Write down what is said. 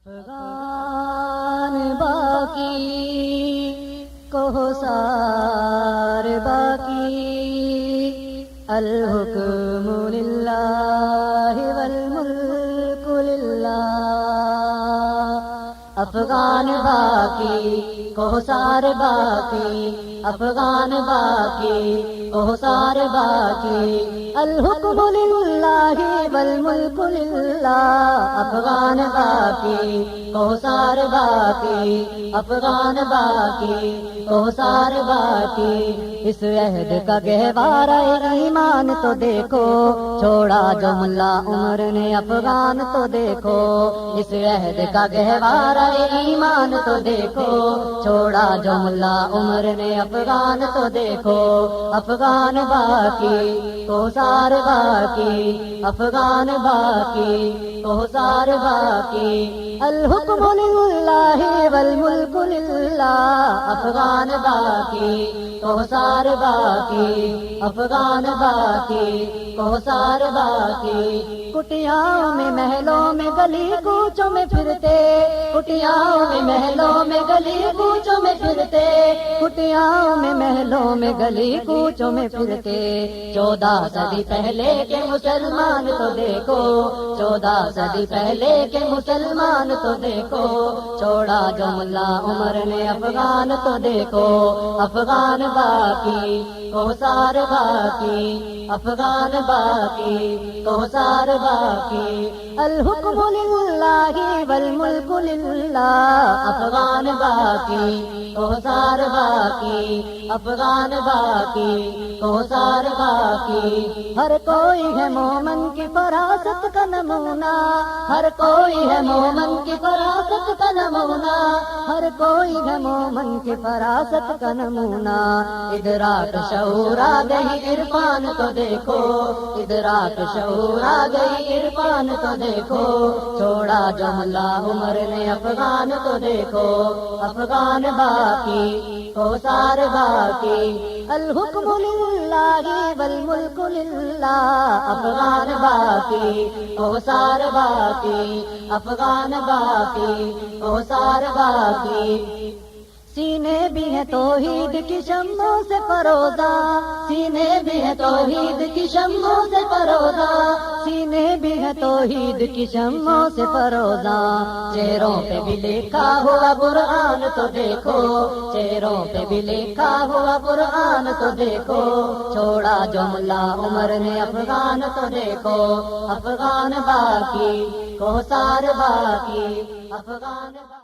افغان باقی کوثر باقی الحکم للہ والملک للہ افغان باقی کوثر باقی افغان باقی کوثر باقی الحکم للہ والملک للہ افغان باقی کوثر باقی افغان باقی کوثر باقی اس عہد کا گہوارہ ایمان تو دیکھو چھوڑا جو ملا عمر نے افغان تو دیکھو اس عہد کا گہوارہ ایمان تو دیکھو چھوڑا جو ملا عمر نے افغان تو دیکھو افغان باقی کوثر باقی افغان باقی کوثر باقی الحکم للہ والملک للہ افغان باقی کوثر باقی افغان باقی کوثر باقی کٹیاؤں میں محلوں میں گلی کوچوں میں پھرتے کٹیاؤں میں محلوں میں گلی کوچوں میں پھرتے کٹیاؤں میں محلوں میں گلی کوچوں میں پھرتے 14 صدی پہلے کے مسلمان تو دیکھو 14 صدی پہلے کے مسلمان تو دیکھو چھوڑا جو ملا عمر نے افغان تو دیکھو افغان باقی کوثر باقی افغان باقی کوثر باقی الحکم للہ والملک للہ افغان باقی کوثر باقی افغان باقی کوثر باقی ہر کوئی ہے مومن کی فراست کا نمونہ ہر کوئی ہے مومن کی فراست کا نمونہ ہر کوئی ہے مومن کی فراست کا نمونہ ادراک شعور آ گئی عرفان تو دیکھو ادراک شعور آ گئی عرفان تو دیکھو چھوڑا جو ملا عمر نے افغان تو دیکھو افغان باقی کوثر باقی الحکم للہ والملک للہ افغان باقی کوثر باقی افغان باقی کوثر باقی سینے بھی ہیں توحید کی شمعوں سے فروزہ سینے بھی ہیں توحید کی شمعوں سے فروزہ سینے بھی ہیں توحید کی شمعوں سے فروزہ چہروں پہ بھی لکھا ہوا قرآن تو دیکھو چہروں پہ بھی لکھا ہوا قرآن تو دیکھو چھوڑا جو ملا عمر نے افغان تو دیکھو افغان باقی کوثر باقی افغان